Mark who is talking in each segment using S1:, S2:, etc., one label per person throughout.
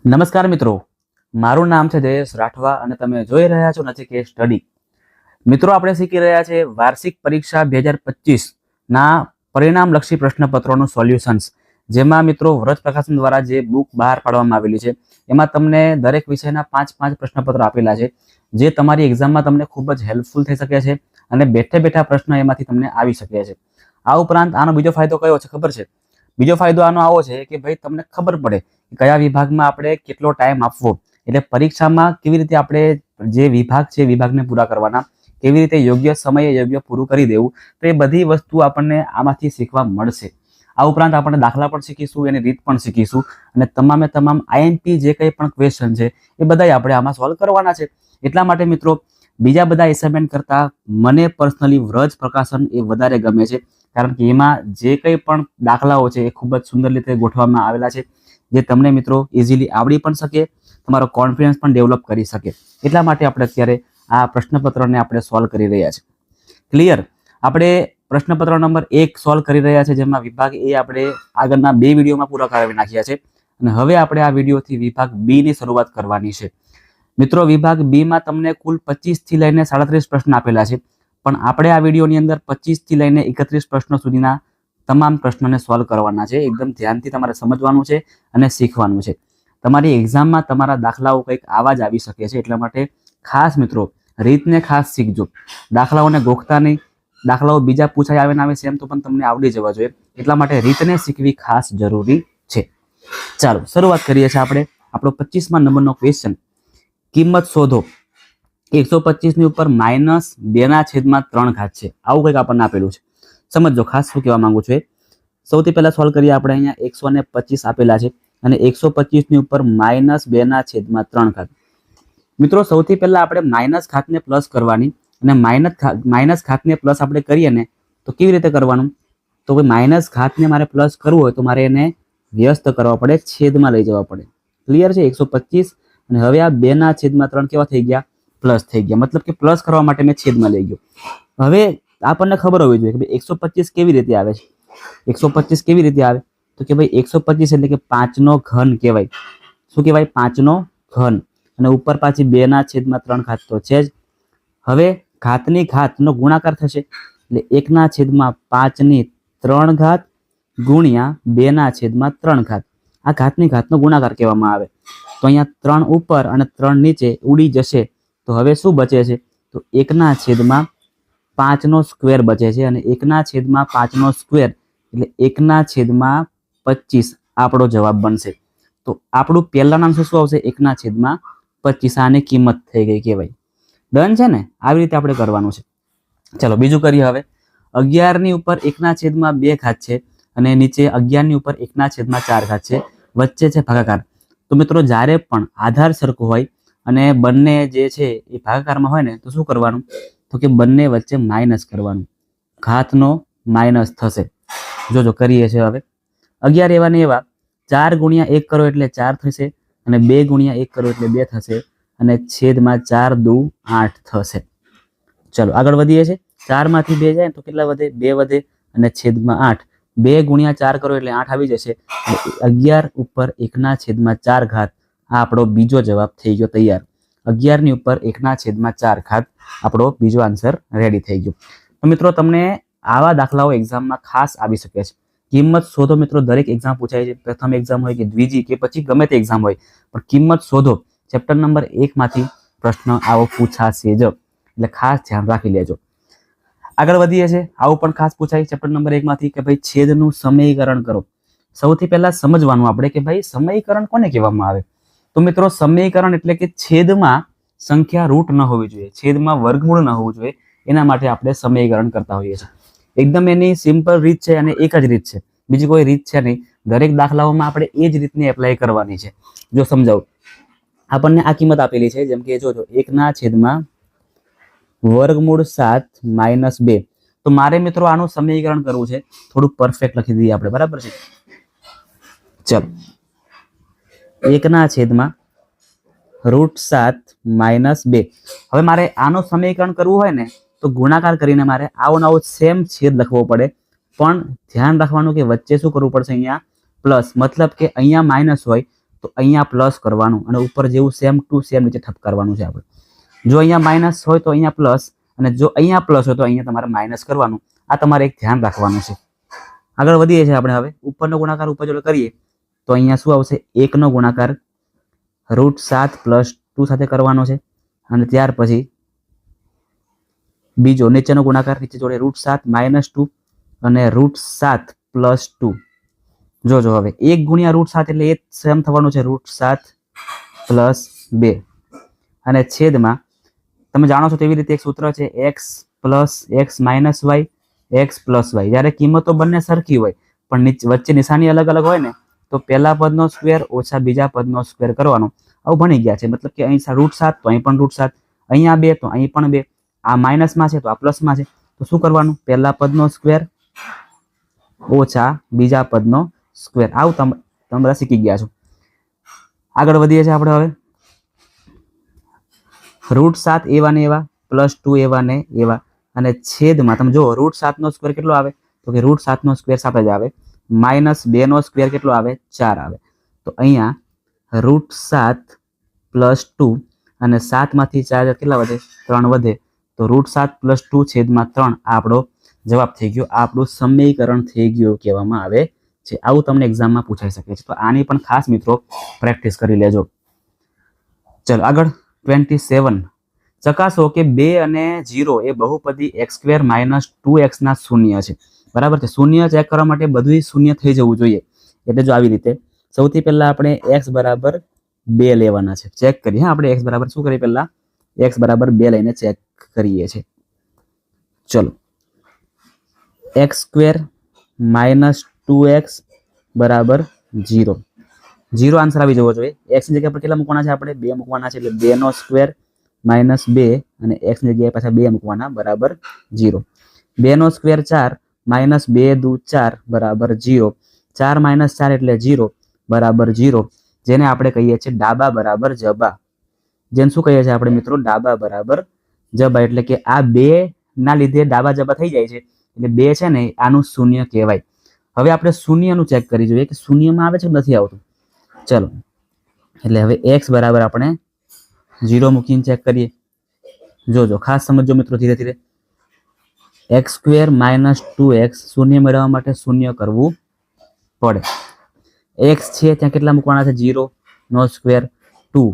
S1: નમસ્કાર મિત્રો, મારું નામ છે જયેશ રાઠવા અને તમે જોઈ રહ્યા છો નચિકેત સ્ટડી. મિત્રો, આપણે શીખી રહ્યા છે વાર્ષિક પરીક્ષા 2025 ના પરિણામલક્ષી પ્રશ્નપત્રોનું સોલ્યુશન્સ, જેમાં મિત્રો વ્રત પ્રકાશન દ્વારા જે બુક બહાર પાડવામાં આવેલી છે એમાં તમને દરેક વિષયના 5-5 પ્રશ્નપત્રો આપેલા છે, જે તમારી એક્ઝામમાં તમને ખૂબ જ હેલ્પફુલ થઈ શકે છે અને બેઠે બેઠા પ્રશ્ન એમાંથી તમને આવી શકે છે. આ ઉપરાંત આનો બીજો ફાયદો કયો છે ખબર છે? બીજો ફાયદો આનો આવો છે કે ભાઈ તમને ખબર પડે કયા વિભાગમાં આપણે કેટલો ટાઈમ આપવો, એટલે પરીક્ષામાં કેવી રીતે આપણે જે વિભાગ છે વિભાગને પૂરા કરવાના, કેવી રીતે યોગ્ય સમયે યોગ્ય પૂરું કરી દેવું, તો એ બધી વસ્તુ આપણને આમાંથી શીખવા મળશે. આ ઉપરાંત આપણે દાખલા પણ શીખીશું, એની રીત પણ શીખીશું અને તમામે તમામ આઈએમપી જે કંઈ પણ ક્વેશ્ચન છે એ બધા આપણે આમાં સોલ્વ કરવાના છે. એટલા માટે મિત્રો બીજા બધા એસાઇનમેન્ટ કરતાં મને પર્સનલી વ્રજ પ્રકાશન એ વધારે ગમે છે, કારણ કે એમાં જે કંઈ પણ દાખલાઓ છે એ ખૂબ જ સુંદર રીતે ગોઠવવામાં આવેલા છે, જે તમને મિત્રો ઇઝીલી આવડી પણ શકે, તમારો કોન્ફિડન્સ પણ ડેવલપ કરી શકે. એટલા માટે આપણે અત્યારે આ પ્રશ્નપત્રને આપણે સોલ્વ કરી રહ્યા છીએ. ક્લિયર? આપણે પ્રશ્નપત્ર નંબર 1 સોલ્વ કરી રહ્યા છે, જેમાં વિભાગ એ આપણે આગળના 2 વિડીયોમાં પૂરા કરાવી નાખ્યા છે અને હવે આપણે આ વિડીયોથી વિભાગ બી ની શરૂઆત કરવાની છે. મિત્રો, વિભાગ બી માં તમને કુલ 25 થી લઈને 37 પ્રશ્ન આપેલા છે, પણ આપણે આ વિડીયોની અંદર 25 થી લઈને 31 પ્રશ્નો સુધીના તમામ પ્રશ્નોને સોલ્વ કરવાના છે. એકદમ ધ્યાનથી તમારે સમજવાનું છે અને શીખવાનું છે. તમારી એક્ઝામમાં તમારા દાખલાઓ કંઈક આવા જ આવી શકે છે, એટલા માટે ખાસ મિત્રો રીતને ખાસ શીખજો. દાખલાઓને ગોખતા નહીં, દાખલાઓ બીજા પૂછાય આવે ને આવે સેમ તો પણ તમને આવડી જવા જોઈએ, એટલા માટે રીતને શીખવી ખાસ જરૂરી છે. ચાલો શરૂઆત કરીએ છીએ આપણે. આપણો 25મા નંબરનો ક્વેશ્ચન, કિંમત શોધો. 125 ની ઉપર -2/3 છે, આવું કંઈક આપણને આપેલું છે. સમજો ખાસ શું કહેવા માંગુ છું. સૌથી પહેલા સોલ્વ કરીએ આપણે. અહીંયા 125 આપેલા છે અને 125 ની ઉપર -2/3. મિત્રો સૌથી પહેલા આપણે માઇનસ ઘાતને પ્લસ કરવાની, અને માઇનસ ઘાતને પ્લસ આપણે કરીએ ને તો કેવી રીતે કરવાનું? તો ભાઈ માઇનસ ઘાતને મારે પ્લસ કરવું હોય તો મારે એને વ્યસ્ત કરવા પડે, છેદમાં લઈ જવા પડે. ક્લિયર છે? 125 અને હવે આ 2/3 કેવા થઈ ગયા? પ્લસ થઈ ગયા. મતલબ કે પ્લસ કરવા માટે મેં છેદમાં લઈ ગયો. હવે આપણને ખબર હોવી જોઈએ કે ભાઈ 125 કેવી રીતે આવે છે. 125 કેવી રીતે આવે તો કે ભાઈ 125 એટલે કે 5 નો ઘન કહેવાય. શું કહેવાય? 5 નો ઘન. અને ઉપર પાછી 2/3 તો છે જ. હવે ઘાતની ઘાતનો ગુણાકાર થશે એટલે 1/5 ગુણ્યા 2/3. આ ઘાતની ઘાતનો ગુણાકાર કહેવામાં આવે. તો અહીંયા 3 ઉપર અને 3 નીચે ઉડી જશે, તો હવે શું બચે છે? તો 1/5 નો સ્ક્વેર બચે છે, અને 1/5 નો સ્ક્વેર એટલે 1/25 આપણો જવાબ બનશે. તો આપણું પહેલા નામ શું આવશે? 1/25. આની કિંમત થઈ ગઈ કહેવાય. ડન છે ને? આવી રીતે આપણે કરવાનું છે. ચલો બીજું કરીએ. હવે 11 ની ઉપર 1/2 છે અને નીચે 11 ની ઉપર 1/4 છે, વચ્ચે છે ભાગાકાર. તો મિત્રો જ્યારે પણ આધાર સરખો હોય અને બંને જે છે એ ભાગાકારમાં હોય ને તો શું કરવાનું? તો કે બંને વચ્ચે માઇનસ કરવાનું, ઘાતનો માઇનસ થશે. જોજો કરીએ છે. હવે 11 એવા ને એવા 4 ગુણ્યા 1 કરો એટલે 4 થશે, અને 2 ગુણ્યા 1 કરો એટલે 2 થશે, અને છેદમાં 4 દુ 8 થશે. ચલો આગળ વધીએ છીએ. 4 માંથી 2 જાય તો કેટલા વધે? 2 વધે, અને છેદમાં 8. 2 ગુણ્યા 4 કરો એટલે 8 આવી જશે. 11 ઉપર 1/4 આ આપણો બીજો જવાબ થઈ ગયો તૈયાર. 11 ની ઉપર 1/4 આપણો બીજો આન્સર રેડી થઈ ગયો. તો મિત્રો તમને આવા દાખલાઓ એક્ઝામમાં ખાસ આવી શકે છે. કિંમત શોધો મિત્રો દરેક એક્ઝામ પૂછાય છે. પ્રથમ એક્ઝામ હોય કે દ્વિજી કે પછી ગમે તે એક્ઝામ હોય, પણ કિંમત શોધો ચેપ્ટર નંબર 1 માંથી પ્રશ્ન આવો પૂછાશે જ, એટલે ખાસ ધ્યાન રાખી લેજો. આગળ વધીએ છીએ. આવું પણ ખાસ પૂછાય ચેપ્ટર નંબર 1 માંથી કે ભાઈ છેદનું સમીકરણ કરો. સૌથી પહેલા સમજવાનું આપણે કે ભાઈ સમીકરણ કોને કહેવામાં આવે. તો મિત્રો સમીકરણ એટલે કે છેદમાં સંખ્યા રૂટ ન હોવી જોઈએ, છેદમાં વર્ગમૂળ ન હોવું જોઈએ, એના માટે આપણે સમીકરણ કરતા હોઈએ છીએ. એકદમ એની સિમ્પલ રીત છે અને એક જ રીત છે, બીજી કોઈ રીત છે નહીં. દરેક દાખલાઓમાં આપણે એ જ રીતની એપ્લાય કરવાની છે. જો સમજાવું, આપણને આ કિંમત આપેલી છે, જેમ કે જોજો 1/7 - 2. તો મારે મિત્રો આનું સમીકરણ કરવું છે. થોડું પરફેક્ટ લખી દઈએ આપણે, બરાબર છે? ચલો 1/7 - 2. હવે મારે આનું સમીકરણ કરવું હોય ને તો ગુણાકાર કરીને મારે આવો નવો સેમ છેદ લખવો પડે, પણ ધ્યાન રાખવાનું કે વચ્ચે શું કરવું પડશે? અહીંયા પ્લસ. મતલબ કે અહીંયા માઇનસ હોય તો તો અહીંયા પ્લસ કરવાનું અને ઉપર જેવું સેમ ટુ સેમ નીચે ઠપકારવાનું છે આપણે. જો અહીંયા માઇનસ હોય તો અહીંયા પ્લસ, અને જો અહીંયા પ્લસ હોય તો અહીંયા તમારે માઇનસ કરવાનું. આ તમારે એક ધ્યાન રાખવાનું છે. આગળ વધીએ છીએ આપણે. હવે ઉપરનો ગુણાકાર ઉપર જો કરીએ તો અહીંયા શું આવશે? 1 નો ગુણાકાર √7 + 2 સાથે કરવાનો છે, અને ત્યાર પછી બીજો નીચેનો ગુણાકાર નીચે જોડે √7 - 2 અને √7 + 2. જોજો હવે 1 ગુણ્યા √7 એટલે એ સેમ થવાનું છે √7 + 2, અને છેદમાં તમે જાણો છો તેવી રીતે એક સૂત્ર છે x + x - y x + y. જ્યારે કિંમતો બંને સરખી હોય પણ વચ્ચે નિશાની અલગ અલગ હોય ને તો પહેલા પદનો સ્ક્વેર ઓછા બીજા પદનો સ્ક્વેર કરવાનો. આવું ભણી ગયા છે. મતલબ કે અહીં √7 તો અહીં પણ √7, અહીંયા 2 તો અહીં પણ 2, આ માઇનસમાં છે તો આ પ્લસમાં છે. તો શું કરવાનું? પહેલા પદનો સ્ક્વેર ઓછા બીજા પદનો સ્ક્વેર. આવું તમે બધા શીખી ગયા છો. આગળ વધીએ છીએ આપણે. હવે √7 એવા ને એવા +2 એવા ને એવા, અને છેદમાં તમે જો √7 નો સ્ક્વેર કેટલો આવે? તો કે √7 નો સ્ક્વેર 7 જ આવે. -2 નો સ્ક્વેર કેટલો આવે? 4 આવે. તો અહીંયા √7 + 2, અને 7 માંથી 4 કેટલા વધે? 3 વધે. તો √7 + 2 છેદમાં 3 આ આપણો જવાબ થઈ ગયો. આ આપણું સમીકરણ થઈ ગયું કહેવામાં આવે છે. આવું તમને એક્ઝામમાં પૂછાઈ શકે છે. તો આની પણ ખાસ મિત્રો પ્રેક્ટિસ કરી લેજો. ચલો આગળ 27. ચકાસો કે 2 અને 0 એ બહુપદી x² - 2x ના શૂન્ય છે. બરાબર છે. શૂન્ય ચેક કરવા માટે બધું શૂન્ય થઈ જવું જોઈએ. એટલે જો આવી રીતે સૌથી પહેલા આપણે x = 2 લેવાના છે. ચેક કરીએ. આપણે x બરાબર શું કરીએ? પહેલા x = 2 લઈને ચેક કરીએ છીએ. ચલો x² - 2x = 0. 0 આન્સર આવી જવો જોઈએ. x ની જગ્યા પર કેટલા મૂકવાના છે? આપણે 2 મૂકવાના છે. એટલે 2 નો સ્ક્વેર - 2, અને x ની જગ્યાએ પાછા 2 મૂકવાના બરાબર 0. 2 નો સ્ક્વેર 4 - 2 × 2 = 4 બરાબર 0. 4 - 4 એટલે 0 બરાબર 0, જેને આપણે કહીએ છીએ ડાબા બરાબર જબા. જેને શું કહીએ છીએ આપણે મિત્રો? ડાબા બરાબર જબા. એટલે કે આ 2 ના લીધે ડાબા જબા થઈ જાય છે. એટલે 2 છે ને આનું શૂન્ય કહેવાય. હવે આપણે શૂન્યનું ચેક કરી જોઈએ કે શૂન્યમાં આવે છે કે નથી આવતું. ચલો એટલે હવે x બરાબર આપણે 0 મૂકીને ચેક કરીએ. જોજો ખાસ સમજો મિત્રો ધીરે ધીરે. x² - 2x શૂન્ય મેળવવા માટે શૂન્ય કરવું પડે. x છે ત્યાં કેટલા મૂકવાના છે? 0 નો સ્ક્વેર 2,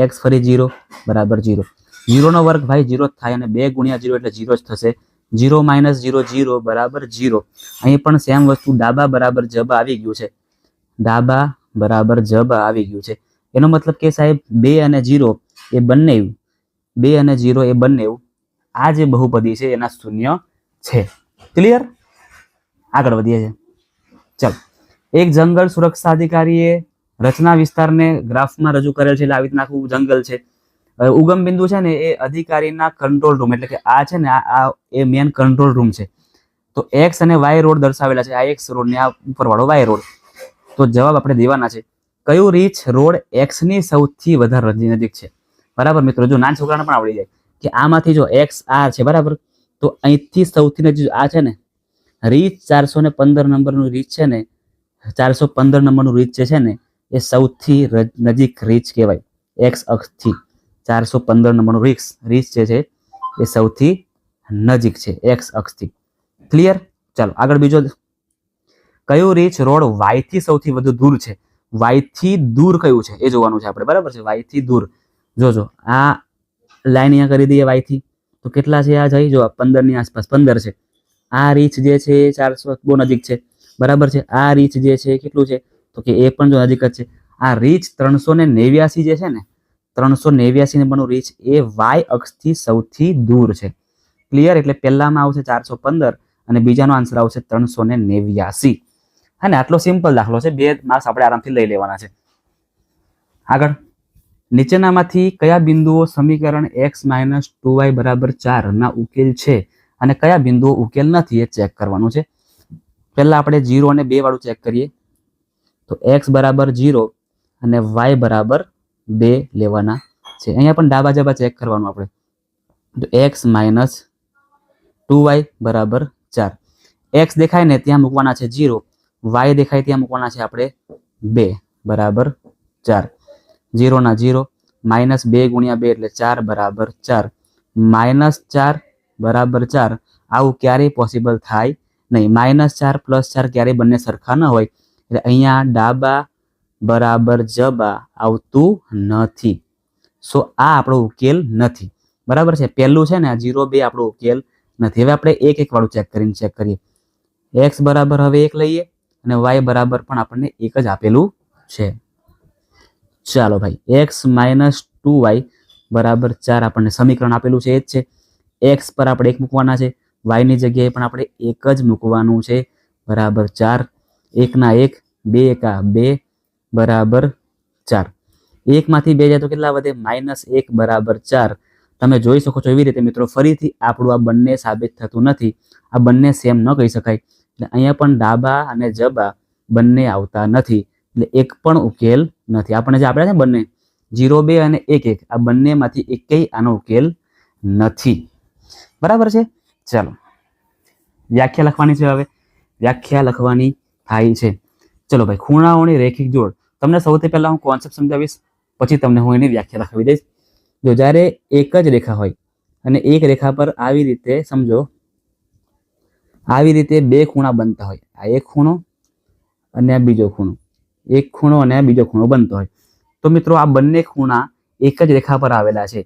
S1: x ફરી 0 બરાબર 0. 0 નો વર્ગ ભાઈ 0 જ થાય, અને 2 × 0 એટલે 0 જ થશે. 0 - 0 0 બરાબર 0. અહીં પણ સેમ વસ્તુ ડાબા બરાબર જબા આવી ગયું છે. ડાબા બરાબર જબા આવી ગયું છે. એનો મતલબ કે સાહેબ 2 અને 0 એ બંને 2 અને 0 એ બંને આ જે બહુપદી છે એના શૂન્ય છે. ક્લિયર? આગળ વધીએ છીએ. ચાલો એક જંગલ સુરક્ષા અધિકારીએ રચના વિસ્તારને ગ્રાફમાં રજૂ કરેલ છે. એટલે આવી રીતના આખું જંગલ છે. ઉગમ બિંદુ છે ને એ અધિકારીના કંટ્રોલ રૂમ, એટલે કે આ છે ને આ એ મેન કંટ્રોલ રૂમ છે. તો x અને y રોડ દર્શાવેલા છે. આ x રોડ ને આ ઉપરવાળો y રોડ. તો જવાબ આપણે દેવાના છે. કયું રીચ રોડ x ની સૌથી વધારે નજીક છે? બરાબર મિત્રો, જો નાના છોકરાને પણ આવડી જાય કે આમાંથી જો x આ છે બરાબર, તો અહીંથી સૌથી નજીક આ છે ને રીચ 415 નંબરનું રીચ છે ને, 415 નંબરનું રીચ જે છે ને એ સૌથી નજીક રીચ કહેવાય. x અક્ષથી 415 નંબરનું રીચ જે છે એ સૌથી નજીક છે x અક્ષથી. ક્લિયર? ચાલો આગળ બીજો. કયું રીચ રોડ y થી સૌથી વધુ દૂર છે? y થી દૂર કયું છે એ જોવાનું છે આપણે. બરાબર છે. y થી દૂર જોજો આ લાઈન અહીંયા કરી દઈએ. y થી તો કેટલા છે? આ જઈ જો 15 ની આસપાસ 15 છે. આ રીચ જે છે 400 બહુ નજીક છે. બરાબર છે. આ રીચ જે છે કેટલું છે? તો કે એ પણ જો નજીક જ છે. આ રીચ 389 જે છે ને 389 નંબરનું રીચ એ y અક્ષથી સૌથી દૂર છે. ક્લિયર? એટલે પહેલામાં આવશે 415 અને બીજાનો આન્સર આવશે 389. અને આટલો સિમ્પલ દાખલો છે. 2 માર્ક્સ આપણે આરામથી લઈ લેવાના છે. આગળ નીચેનામાંથી કયા બિંદુઓ સમીકરણ x - 2y = 4 ના ઉકેલ છે અને કયા બિંદુઓ ઉકેલ નથી એ ચેક કરવાનું છે. પહેલા આપણે 0 અને 2 વાળું ચેક કરીએ. તો x = 0 અને y = 2 લેવાના છે. અહીંયા પણ ડાબા જબા ચેક કરવાનું આપણે. તો x - 2y = 4. x દેખાય ને ત્યાં મૂકવાના છે 0, y દેખાય ત્યાં મૂકવાના છે આપણે 2 બરાબર 4 0 ના 0 -2 ગુણ્યા 2 એટલે 4 બરાબર 4 -4 બરાબર 4 આવું ક્યારેય પોસિબલ થાય નહીં. -4 + 4 ક્યારેય બંને સરખા ન હોય એટલે અહીંયા ડાબા બરાબર જબા આવતું નથી. સો આ આપણો ઉકેલ નથી. બરાબર છે. પહેલું છે ને આ 0 2 આપણો ઉકેલ નથી. હવે આપણે એક વાળું ચેક કરીએ. x બરાબર હવે 1 લઈએ અને y બરાબર પણ આપણને 1 જ આપેલું છે. ચાલો ભાઈ x - 2y બરાબર 4 આપણને સમીકરણ આપેલું છે. એ જ છે. x પર આપણે 1 મૂકવાના છે, y ની જગ્યાએ પણ આપણે 1 જ મૂકવાનું છે. બરાબર 4 1 ના 1 2 એકા 2 બરાબર 4 1 માંથી 2 જાય તો કેટલા વધે? -1 બરાબર 4. તમે જોઈ શકો છો એવી રીતે મિત્રો ફરીથી આપણું આ બંને સાબિત થતું નથી. આ બંને સેમ ન કહી શકાય એટલે અહીંયા પણ ડાબા અને જબા બંને આવતા નથી એટલે એક પણ ઉકેલ નથી. આપણે જે આપણે છે બંને 0 2 અને 1 1 આ બંનેમાંથી એકેય આનો ઉકેલ નથી. બરાબર છે. ચાલો વ્યાખ્યા લખવાની છે. હવે વ્યાખ્યા લખવાની થાય છે. ચલો ભાઈ ખૂણાઓની રેખિક જોડ. તમને સૌથી પહેલા હું કોન્સેપ્ટ સમજાવીશ, પછી તમને હું એની વ્યાખ્યા લખાવી દઈશ. જો જ્યારે એક જ રેખા હોય અને એક રેખા પર આવી રીતે સમજો, આવી રીતે બે ખૂણા બનતા હોય, આ એક ખૂણો અને આ બીજો ખૂણો, એક ખૂણો અને આ બીજો ખૂણો બનતો હોય, તો મિત્રો આ બંને ખૂણા એક જ રેખા પર આવેલા છે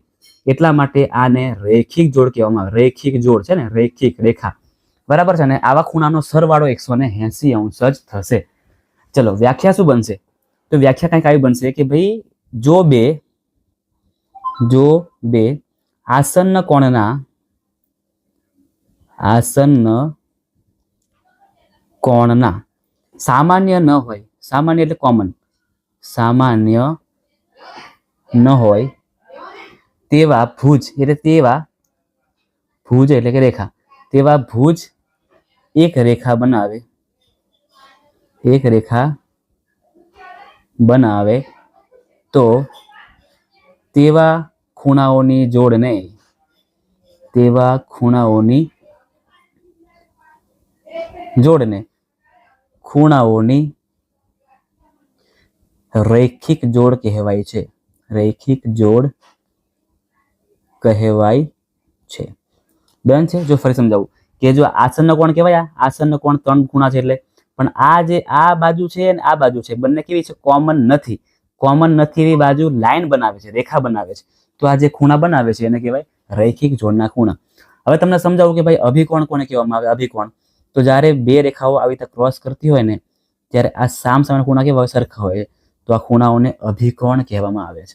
S1: એટલા માટે આને રેખિક જોડ કહેવામાં આવે. રેખિક જોડ છે ને, રેખિક રેખા. બરાબર છે ને. આવા ખૂણાનો સરવાળો 180 અંશ જ થશે. ચલો વ્યાખ્યા શું બનશે? તો વ્યાખ્યા કંઈક આવી બનશે કે ભાઈ જો બે આસન્ન કોણના સામાન્ય ન હોય, સામાન્ય એટલે કોમન, સામાન્ય ન હોય તેવા ભુજ એટલે કે રેખા, તેવા ભુજ એક રેખા બનાવે તો તેવા ખૂણાઓની જોડને રૈખિક જોડ કહેવાય છે. રૈખિક જોડ કહેવાય છે. ડન છે. જો ફરી સમજાવું કે જો આસન્ન કોણ કહેવાય, આસન્ન કોણ 3 ખૂણા છે એટલે, પણ આ જે આ બાજુ છે અને આ બાજુ છે બંને કેવી છે? કોમન નથી. કોમન નથી એવી બાજુ લાઈન બનાવે છે, રેખા બનાવે છે. તો આ જે ખૂણા બનાવે છે એને કહેવાય રૈખિક જોડના ખૂણા. હવે તમને સમજાવું કે ભાઈ અભિકોણ કોને કહેવામાં આવે? અભિકોણ તો જ્યારે બે રેખાઓ આવી રીતે ક્રોસ કરતી હોય ને ત્યારે આ સામસામે ખૂણા કેવા હોય? સરખા હોય. તો આ ખૂણાઓને અભિકોણ કહેવામાં આવે છે.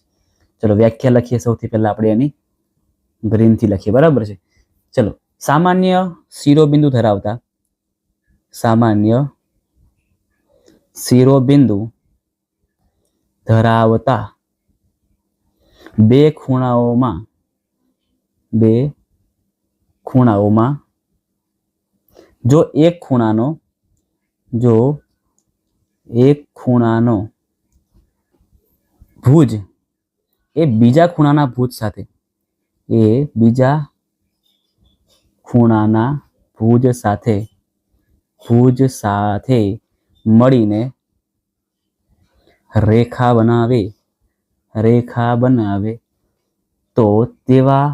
S1: ચલો વ્યાખ્યા લખીએ. સૌથી પહેલા આપણે એની ગ્રીનથી લખીએ. બરાબર છે. ચલો સામાન્ય શિરોબિંદુ ધરાવતા બે ખૂણાઓમાં જો એક ખૂણાનો ભુજ એ બીજા ખૂણાના ભુજ સાથે મળીને રેખા બનાવે તો તેવા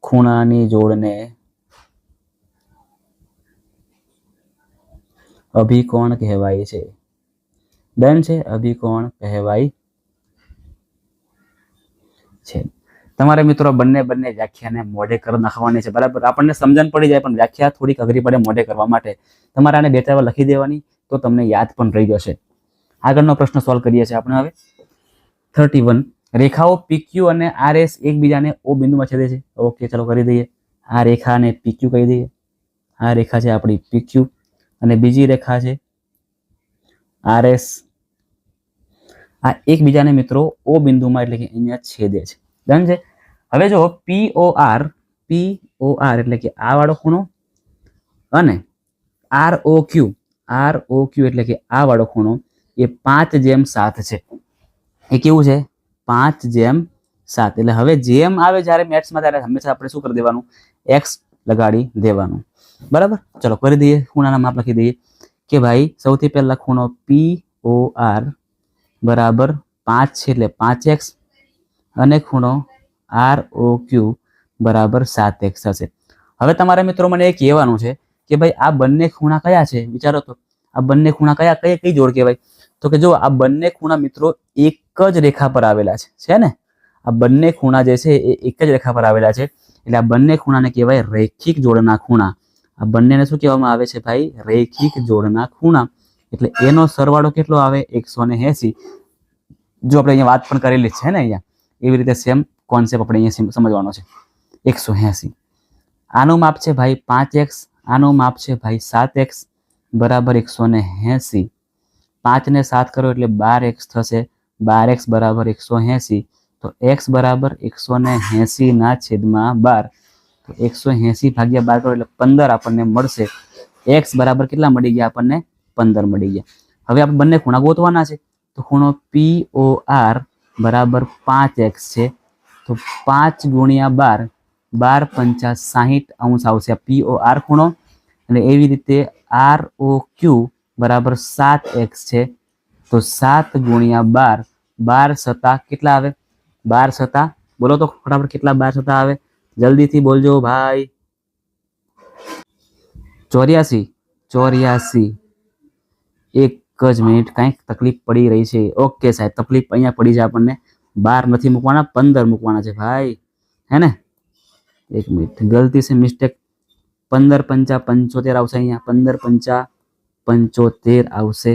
S1: ખૂણાની જોડને અભિકોણ કહેવાય છે. ડન છે. અભિકોણ કહેવાય છે. તમારે મિત્રો બંને વ્યાખ્યાને મોઢે કરી નાખવાની છે. બરાબર. આપણને સમજણ પડી જાય પણ વ્યાખ્યા થોડીક અઘરી પડે મોઢે કરવા માટે. તમારે આને 2-4 વાર લખી દેવાની તો તમને યાદ પણ રહી જશે. આગળનો પ્રશ્ન સોલ્વ કરીએ છીએ આપણે હવે. 31 રેખાઓ PQ અને RS એકબીજાને O બિંદુમાં છેદે છે. ઓકે ચલો કરી દઈએ. આ રેખાને PQ કહી દઈએ. આ રેખા છે આપણી PQ અને બીજી રેખા છે RS. આ એકબીજાને મિત્રો O બિંદુમાં એટલે કે અહીંયા છેદે છે. ડન છે. હવે જો POR એટલે કે આ વાળો ખૂણો અને ROQ એટલે કે આ વાળો ખૂણો એ 5:7 છે. એ કેવું છે? 5:7. એટલે હવે જેમ આવે જ્યારે મેથ્સમાં ત્યારે હંમેશા આપણે શું કરી દેવાનું? x લગાડી દેવાનું. બરાબર. ચલો કરી દઈએ. ખૂણાના માપ લખી દઈએ કે ભાઈ સૌથી પહેલા ખૂણો POR બરાબર 5 છે એટલે 5x અને ખૂણો ROQ બરાબર 7x થશે. હવે તમારે મિત્રો મને એ કહેવાનું છે કે ભાઈ આ બંને ખૂણા કયા છે? વિચારો તો આ બંને ખૂણા કઈ જોડ કહેવાય? તો કે જો આ બંને ખૂણા મિત્રો એક જ રેખા પર આવેલા છે ને? આ બંને ખૂણા જે છે એ એક જ રેખા પર આવેલા છે એટલે આ બંને ખૂણાને કહેવાય રૈખિક જોડના ખૂણા. આ બંનેને શું કહેવામાં આવે છે ભાઈ? રૈખિક જોડના ખૂણા. એટલે એનો સરવાળો કેટલો આવે? 180. જો આપણે અહીંયા વાત પણ કરેલી છે ને, અહીંયા એવી રીતે સેમ કોન્સેપ્ટ આપણે અહીંયા સમજવાનો છે. 180 આનું માપ છે ભાઈ 5x, આનું માપ છે ભાઈ 7x બરાબર 180. 5 ને 7 કરો એટલે 12x થશે. 12x બરાબર 180. તો x બરાબર 180 ના છેદમાં 12. તો 180 ભાગ્યા 12 કરો એટલે 15 આપણને મળશે. x બરાબર કેટલા મળી ગયા આપણને? 15 મળી ગયા. હવે આપણે બંને ખૂણા ગોતવાના છે. તો ખૂણો POR બરાબર 5x છે. તો 5 ગુણ્યા 12, 12 પંચા 60 અંશ આવશે POR ખૂણો. અને એવી રીતે ROQ બરાબર 7x છે. તો 7 ગુણ્યા 12, 12 સતા કેટલા આવે? 12 સતા બોલો તો ફટાફટ કેટલા 12 સતા આવે? જલ્દીથી બોલજો ભાઈ. 84. એક જ મિનિટ, કંઈક તકલીફ પડી રહી છે. ઓકે સાહેબ, તકલીફ અહીંયા પડી છે આપણને. 12 નથી મૂકવાના, 15 મૂકવાના છે ભાઈ, હે ને? એક મિનિટ, ગલતી છે, મિસ્ટેક. 15 પંચા 75 આવશે અહીંયા. 15 પંચા 75 આવશે.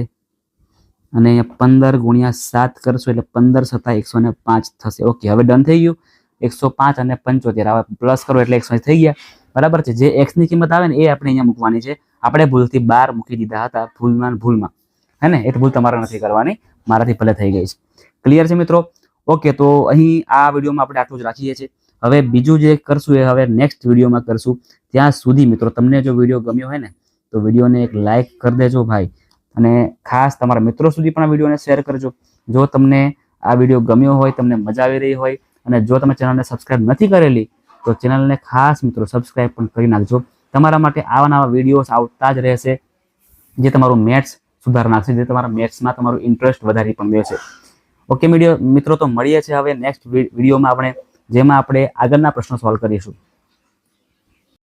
S1: અને અહીંયા 15 ગુણ્યા 7 કરશો એટલે 15 સતા 105 થશે. ઓકે, હવે ડન થઈ ગયું. 105 અને 75 આવે પ્લસ કરો એટલે 180 થઈ ગયા. બરાબર છે. જે x ની કિંમત આવે ને એ આપણે અહીંયા મૂકવાની છે. આપણે ભૂલથી 12 મૂકી દીધા હતા, ભૂલમાં, હે ને? એ ભૂલ તમારે નથી કરવાની, મારાથી ભલે થઈ ગઈ છે. ક્લિયર છે મિત્રો? ઓકે, તો અહીં આ વિડીયોમાં આપણે આટલું જ રાખીએ છીએ. હવે બીજું જે કરશું એ હવે નેક્સ્ટ વિડીયોમાં કરશું. ત્યાં સુધી મિત્રો તમને જો વિડીયો ગમ્યો હોય ને તો વિડીયોને એક લાઇક કરી દેજો ભાઈ. અને ખાસ તમારા મિત્રો સુધી પણ આ વિડીયોને શેર કરજો. જો તમને આ વિડીયો ગમ્યો હોય, તમને મજા આવી રહી હોય, અને જો તમે ચેનલને સબસ્ક્રાઇબ નથી કરેલી તો ચેનલને ખાસ મિત્રો સબસ્ક્રાઇબ પણ કરી નાખજો. તમારા માટે આવા નવા વિડીયોઝ આવતા જ રહેશે, જે તમારું મેથ્સ સુધારી નાખશે, જે તમારા મેથ્સમાં તમારું ઇન્ટરેસ્ટ વધારી પણ દેશે. ઓકે મિત્રો, તો મળીએ છીએ હવે નેક્સ્ટ વિડીયોમાં આપણે, જેમાં આપણે આગળના પ્રશ્નો સોલ્વ કરીશું.